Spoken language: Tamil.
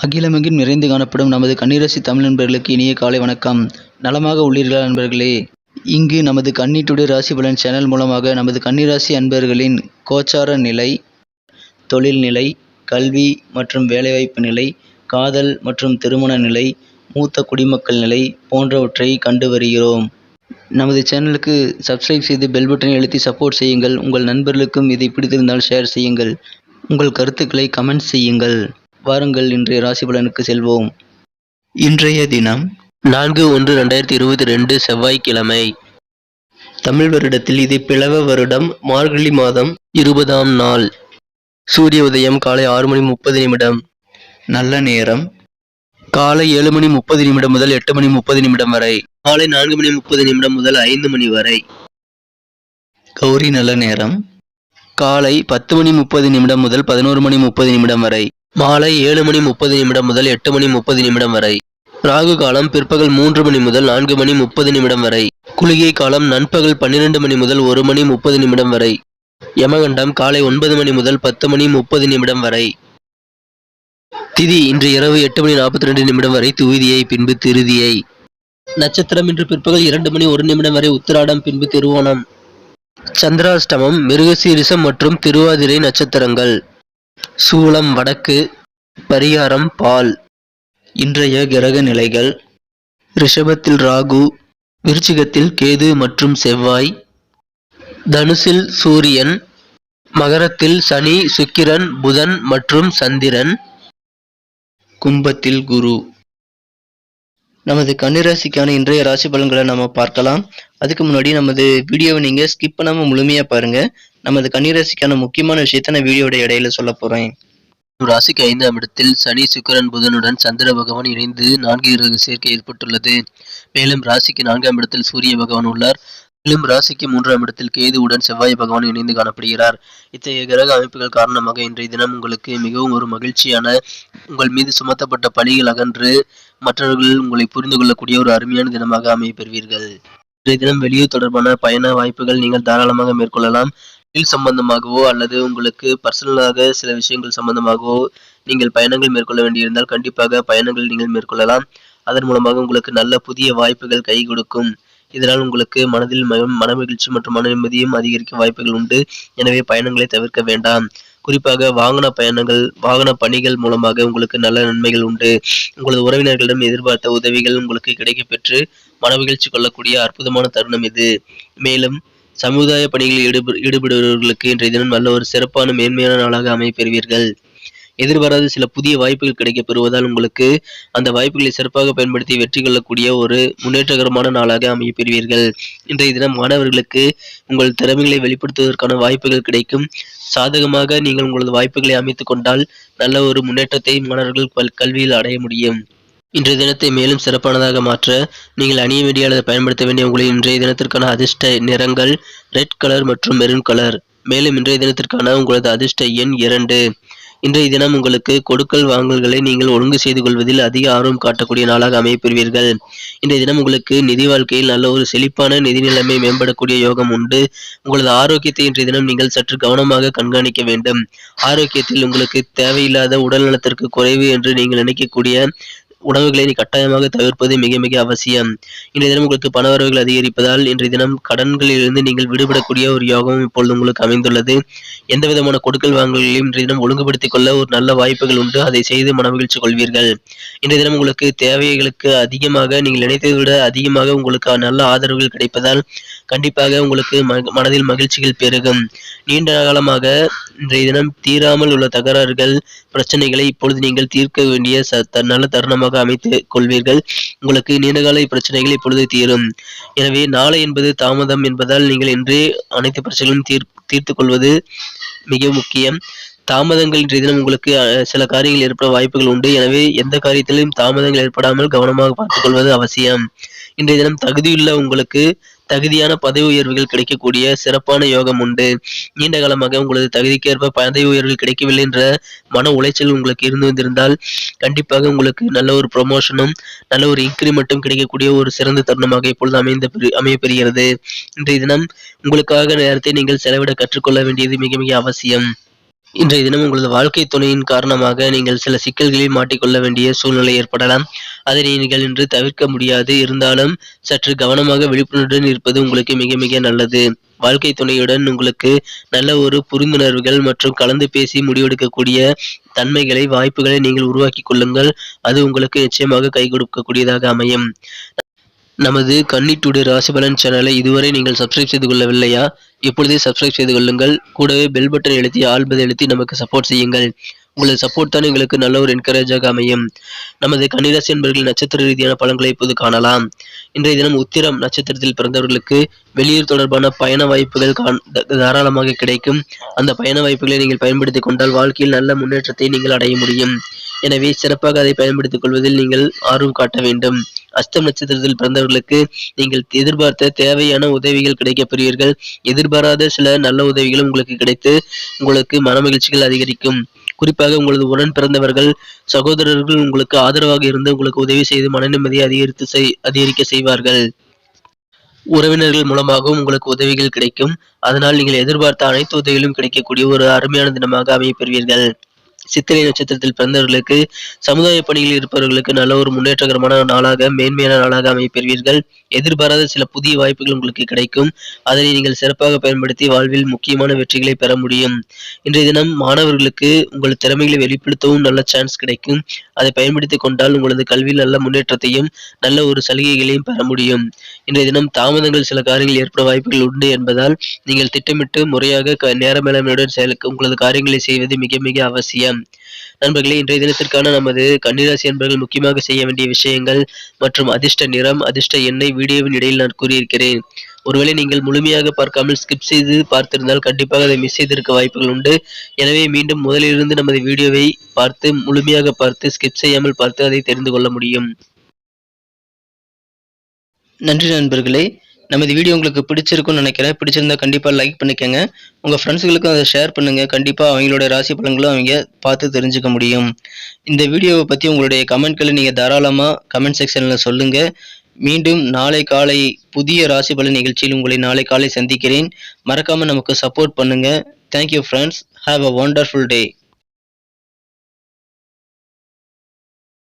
அகிலமெங்கும் நிறைந்து காணப்படும் நமது கன்னிராசி தமிழ் நண்பர்களுக்கு இனிய காலை வணக்கம். நலமாக உள்ளீர்களா நண்பர்களே? இங்கு நமது கன்னி டுடே ராசி பலன் சேனல் மூலமாக நமது கன்னிராசி அன்பர்களின் கோச்சார நிலை, தொழில் நிலை, கல்வி மற்றும் வேலைவாய்ப்பு நிலை, காதல் மற்றும் திருமண நிலை, மூத்த குடிமக்கள் நிலை போன்றவற்றை கண்டு வருகிறோம். நமது சேனலுக்கு சப்ஸ்கிரைப் செய்து பெல் பட்டனை அழுத்தி சப்போர்ட் செய்யுங்கள். உங்கள் நண்பர்களுக்கும் இதை பிடித்திருந்தால் ஷேர் செய்யுங்கள். உங்கள் கருத்துக்களை கமெண்ட் செய்யுங்கள். வாருங்கள் இன்றைய ராசி பலனுக்கு செல்வோம். இன்றைய தினம் 4/1/2022 செவ்வாய்க்கிழமை. தமிழ் வருடத்தில் இது பிளவ வருடம், மார்கழி மாதம் 20ஆம் நாள். சூரிய உதயம் காலை 6:30 நல்ல நேரம் காலை 7:30 முதல் 8:30 வரை. காலை 4:30 முதல் 5 மணி வரை. கௌரி நல்ல நேரம் காலை 10:30 முதல் 11:30 வரை. மாலை 7:30 முதல் 8:30 வரை. ராகு காலம் பிற்பகல் 3 மணி முதல் 4:30 வரை. குளிகை காலம் நண்பகல் 12 மணி முதல் 1:30 வரை. யமகண்டம் காலை 9 மணி முதல் 10:30 வரை. திதி இன்று இரவு 8:42 வரை துவிதியை, பின்பு திருதியை. நட்சத்திரம் இன்று பிற்பகல் 2:01 வரை உத்திராடம், பின்பு திருவோணம். சந்திராஷ்டமம் மிருகசீரிஷம் மற்றும் திருவாதிரை நட்சத்திரங்கள். சூலம் வடக்கு, பரிகாரம் பால். இன்றைய கிரக நிலைகள்: ரிஷபத்தில் ராகு, விருச்சிகத்தில் கேது மற்றும் செவ்வாய், தனுசில் சூரியன், மகரத்தில் சனி, சுக்கிரன், புதன் மற்றும் சந்திரன், கும்பத்தில் குரு. நமது கன்னிராசிக்கான இன்றைய ராசி பலன்களை நம்ம பார்க்கலாம். அதுக்கு முன்னாடி நமது வீடியோவை நீங்க ஸ்கிப் பண்ணாம முழுமையா பாருங்க. நமது கன்னிராசிக்கான முக்கியமான விஷயத்த நான் வீடியோட இடையில சொல்ல போறேன். ராசிக்கு 5ஆம் இடத்தில் சனி, சுக்கிரன், புதனுடன் சந்திர பகவான் இணைந்து 4 கிரக சேர்க்கை ஏற்பட்டுள்ளது. மேலும் ராசிக்கு 4ஆம் இடத்தில் சூரிய பகவான் உள்ளார். மேலும் ராசிக்கு 3ஆம் இடத்தில் கேதுவுடன் செவ்வாய் பகவான் இணைந்து காணப்படுகிறார். இத்தகைய கிரக அமைப்புகள் காரணமாக இன்றைய தினம் உங்களுக்கு மிகவும் ஒரு மகிழ்ச்சியான, உங்கள் மீது சுமத்தப்பட்ட பழிகள் அகன்று மற்றவர்கள் உங்களை புரிந்து கொள்ளக்கூடிய ஒரு அருமையான தினமாக அமைய பெறுவீர்கள். இன்றைய தினம் வெளியூர் தொடர்பான பயண வாய்ப்புகள் நீங்கள் தாராளமாக மேற்கொள்ளலாம். தொழில் சம்பந்தமாகவோ அல்லது உங்களுக்கு பர்சனலாக சில விஷயங்கள் சம்பந்தமாகவோ நீங்கள் பயணங்கள் மேற்கொள்ள வேண்டியிருந்தால் கண்டிப்பாக பயணங்கள் நீங்கள் மேற்கொள்ளலாம். அதன் மூலமாக உங்களுக்கு நல்ல புதிய வாய்ப்புகள் கை கொடுக்கும். இதனால் உங்களுக்கு மனதில் மனமகிழ்ச்சி மற்றும் மன நிம்மதியும் அதிகரிக்க வாய்ப்புகள் உண்டு. எனவே பயணங்களை தவிர்க்க வேண்டாம். குறிப்பாக வாகன பயணங்கள், வாகன பணிகள் மூலமாக உங்களுக்கு நல்ல நன்மைகள் உண்டு. உங்களது உறவினர்களிடம் எதிர்பார்த்த உதவிகள் உங்களுக்கு கிடைக்கப்பெற்று மனமகிழ்ச்சி கொள்ளக்கூடிய அற்புதமான தருணம் இது. மேலும் சமுதாய பணிகளில் ஈடுபடுபவர்களுக்கு இன்றைய தினம் நல்ல ஒரு சிறப்பான மேன்மையான நாளாக அமைய பெறுவீர்கள். எதிர்பாராத சில புதிய வாய்ப்புகள் கிடைக்கப் பெறுவதால் உங்களுக்கு அந்த வாய்ப்புகளை சிறப்பாக பயன்படுத்தி வெற்றி கொள்ளக்கூடிய ஒரு முன்னேற்றகரமான நாளாக அமைய பெறுவீர்கள். இன்றைய தினம் மாணவர்களுக்கு உங்கள் திறமைகளை வெளிப்படுத்துவதற்கான வாய்ப்புகள் கிடைக்கும். சாதகமாக நீங்கள் உங்களது வாய்ப்புகளை அமைத்துக் கொண்டால் நல்ல ஒரு முன்னேற்றத்தை மாணவர்கள் கல்வியில் அடைய முடியும். இன்றைய தினத்தை மேலும் சிறப்பானதாக மாற்ற நீங்கள் அணிய வேண்டிய அல்லது பயன்படுத்த வேண்டிய உங்களின் இன்றைய தினத்திற்கான அதிர்ஷ்ட நிறங்கள் ரெட் கலர் மற்றும் மெரூன் கலர். மேலும் இன்றைய தினத்திற்கான உங்களது அதிர்ஷ்ட எண் 2. இன்றைய தினம் உங்களுக்கு கொடுக்கல் வாங்கல்களை நீங்கள் ஒழுங்கு செய்து கொள்வதில் அதிக ஆர்வம் காட்டக்கூடிய நாளாக அமையப்பெறுவீர்கள். இன்றைய தினம் உங்களுக்கு நிதி வாழ்க்கையில் நல்ல ஒரு செழிப்பான நிதி நிலைமை மேம்படக்கூடிய யோகம் உண்டு. உங்களது ஆரோக்கியத்தை இன்றைய தினம் நீங்கள் சற்று கவனமாக கண்காணிக்க வேண்டும். ஆரோக்கியத்தில் உங்களுக்கு தேவையில்லாத உடல் நலத்திற்கு குறைவு என்று நீங்கள் நினைக்கக்கூடிய உணவுகளை கட்டாயமாக தவிர்ப்பது மிக மிக அவசியம். இன்றைய தினம் உங்களுக்கு பணவரவுகள் அதிகரிப்பதால் இன்றைய தினம் கடன்களிலிருந்து நீங்கள் விடுபடக்கூடிய ஒரு யோகம் இப்பொழுது உங்களுக்கு அமைந்துள்ளது. எந்த விதமான கொடுக்கல் வாங்கல்களையும் இன்றைய தினம் ஒழுங்குபடுத்திக் கொள்ள ஒரு நல்ல வாய்ப்புகள் உண்டு. அதை செய்து மனமகிழ்ச்சி கொள்வீர்கள். இன்றைய தினம் உங்களுக்கு தேவைகளுக்கு அதிகமாக, நீங்கள் நினைத்ததை விட அதிகமாக உங்களுக்கு நல்ல ஆதரவுகள் கிடைப்பதால் கண்டிப்பாக உங்களுக்கு மனதில் மகிழ்ச்சிகள் பெருகும். நீண்ட காலமாக இன்றைய தினம் தீராமல் உள்ள தகராறுகள், பிரச்சனைகளை இப்பொழுது நீங்கள் தீர்க்க வேண்டிய நல்ல தருணமாக அமைத்துக் கொள்வீர்கள். உங்களுக்கு நீண்டகால பிரச்சனைகள் இப்பொழுது தீரும். எனவே நாளை என்பது தாமதம் என்பதால் நீங்கள் இன்றே அனைத்து பிரச்சனைகளும் தீர்த்துக் கொள்வது மிக முக்கியம். தாமதங்கள் இன்றைய தினம் உங்களுக்கு சில காரியங்கள் ஏற்பட வாய்ப்புகள் உண்டு. எனவே எந்த காரியத்திலும் தாமதங்கள் ஏற்படாமல் கவனமாக பார்த்துக் கொள்வது அவசியம். இன்றைய தினம் தகுதியுள்ள உங்களுக்கு தகுதியான பதவி உயர்வுகள் கிடைக்கக்கூடிய சிறப்பான யோகம் உண்டு. நீண்ட காலமாக உங்களது தகுதிக்கேற்ப பதவி உயர்வுகள் கிடைக்கவில்லை என்ற மன உளைச்சல் உங்களுக்கு இருந்து வந்திருந்தால் கண்டிப்பாக உங்களுக்கு நல்ல ஒரு ப்ரொமோஷனும் நல்ல ஒரு இன்கிரிமெண்ட்டும் கிடைக்கக்கூடிய ஒரு சிறந்த தருணமாக இப்பொழுது அமையப்பெறுகிறது. இன்றைய தினம் உங்களுக்காக நேரத்தை நீங்கள் செலவிட கற்றுக்கொள்ள வேண்டியது மிக மிக அவசியம். இன்றைய தினம் உங்களது வாழ்க்கை துணையின் காரணமாக நீங்கள் சில சிக்கல்களில் மாட்டிக்கொள்ள வேண்டிய சூழ்நிலை ஏற்படலாம். அதை நீங்கள் இன்று தவிர்க்க முடியாது. இருந்தாலும் சற்று கவனமாக விழிப்புணர்வுடன் இருப்பது உங்களுக்கு மிக மிக நல்லது. வாழ்க்கை துணையுடன் உங்களுக்கு நல்ல ஒரு புரிந்துணர்வுகள் மற்றும் கலந்து பேசி முடிவெடுக்கக்கூடிய தன்மைகளை, வாய்ப்புகளை நீங்கள் உருவாக்கிக் கொள்ளுங்கள். அது உங்களுக்கு நிச்சயமாக கை கொடுக்கக்கூடியதாக அமையும். நமது கன்னி டுடே ராசிபலன் சேனலை இதுவரை நீங்கள் சப்ஸ்கிரைப் செய்து கொள்ளவில்லையா? இப்பொழுதே சப்ஸ்கிரைப் செய்து கொள்ளுங்கள். கூடவே பெல் பட்டன் அழுத்தி ஆல் பட்டன் அழுத்தி நமக்கு சப்போர்ட் செய்யுங்கள். உங்களது சப்போர்ட் தான் எங்களுக்கு நல்ல ஒரு என்கரேஜாக அமையும். நமது கன்னிராசி என்பவர்கள் நட்சத்திர ரீதியான பலன்களை இப்போது காணலாம். இன்றைய தினம் உத்திரம் நட்சத்திரத்தில் பிறந்தவர்களுக்கு வெளியூர் தொடர்பான பயண வாய்ப்புகள் தாராளமாக கிடைக்கும். அந்த பயண வாய்ப்புகளை நீங்கள் பயன்படுத்திக் கொண்டால் வாழ்க்கையில் நல்ல முன்னேற்றத்தை நீங்கள் அடைய முடியும். எனவே சிறப்பாக அதை பயன்படுத்திக் கொள்வதில் நீங்கள் ஆர்வம் காட்ட வேண்டும். அஸ்தம் நட்சத்திரத்தில் பிறந்தவர்களுக்கு நீங்கள் எதிர்பார்த்த தேவையான உதவிகள் கிடைக்கப் பெறுவீர்கள். எதிர்பாராத சில நல்ல உதவிகளும் உங்களுக்கு கிடைத்து உங்களுக்கு மனமகிழ்ச்சிகள் அதிகரிக்கும். குறிப்பாக உங்களது உடன் பிறந்தவர்கள், சகோதரர்கள் உங்களுக்கு ஆதரவாக இருந்து உங்களுக்கு உதவி செய்து மன நிம்மதியை அதிகரிக்க செய்வார்கள். உறவினர்கள் மூலமாகவும் உங்களுக்கு உதவிகள் கிடைக்கும். அதனால் நீங்கள் எதிர்பார்த்த அனைத்து உதவிகளும் கிடைக்கக்கூடிய ஒரு அருமையான தினமாக அமையப்பெறுவீர்கள். சித்திரை நட்சத்திரத்தில் பிறந்தவர்களுக்கு சமுதாய பணியில் இருப்பவர்களுக்கு நல்ல ஒரு முன்னேற்றகரமான நாளாக, மேன்மையான நாளாக அமைப்பெறுவீர்கள். எதிர்பாராத சில புதிய வாய்ப்புகள் உங்களுக்கு கிடைக்கும். அதனை நீங்கள் சிறப்பாக பயன்படுத்தி வாழ்வில் முக்கியமான வெற்றிகளை பெற முடியும். இன்றைய தினம் மாணவர்களுக்கு உங்கள் திறமைகளை வெளிப்படுத்தவும் நல்ல சான்ஸ் கிடைக்கும். அதை பயன்படுத்திக் கொண்டால் உங்களது கல்வியில் நல்ல முன்னேற்றத்தையும் நல்ல ஒரு சலுகைகளையும் பெற முடியும். இன்றைய தினம் தாமதங்கள் சில காரியங்கள் ஏற்பட வாய்ப்புகள் உண்டு என்பதால் நீங்கள் திட்டமிட்டு முறையாக நேர மேலாண்மையுடன் உங்களது காரியங்களை செய்வது மிக மிக அவசியம். நண்பர்களே, இன்றைய தினத்திற்கான நமது கன்னிராசி என்பவர்கள் முக்கியமாக செய்ய வேண்டிய விஷயங்கள் மற்றும் அதிர்ஷ்ட நிறம், அதிர்ஷ்ட எண்ணெய் வீடியோவின் இடையில் நான் கூறியிருக்கிறேன். ஒருவேளை நீங்கள் முழுமையாக பார்க்காமல் ஸ்கிப் செய்து பார்த்திருந்தால் கண்டிப்பாக அதை மிஸ் செய்திருக்க வாய்ப்புகள் உண்டு. எனவே மீண்டும் முதலிலிருந்து நமது வீடியோவை பார்த்து முழுமையாக பார்த்து ஸ்கிப் செய்யாமல் பார்த்து அதை தெரிந்து கொள்ள முடியும். நன்றி நண்பர்களே. நமது வீடியோ உங்களுக்கு பிடிச்சிருக்கும்னு நினைக்கிறேன். பிடிச்சிருந்தா கண்டிப்பாக லைக் பண்ணிக்கோங்க. உங்கள் ஃப்ரெண்ட்ஸுகளுக்கும் அதை ஷேர் பண்ணுங்கள். கண்டிப்பாக அவங்களோட ராசி பலன்களும் அவங்க பார்த்து தெரிஞ்சுக்க முடியும். இந்த வீடியோவை பற்றி உங்களுடைய கமெண்ட்களை நீங்கள் தாராளமாக கமெண்ட் செக்ஷனில் சொல்லுங்கள். மீண்டும் நாளை காலை புதிய ராசி பலன் நிகழ்ச்சியில் உங்களை நாளை காலை சந்திக்கிறேன். மறக்காமல் நமக்கு சப்போர்ட் பண்ணுங்கள். Thank you friends. Have a wonderful day.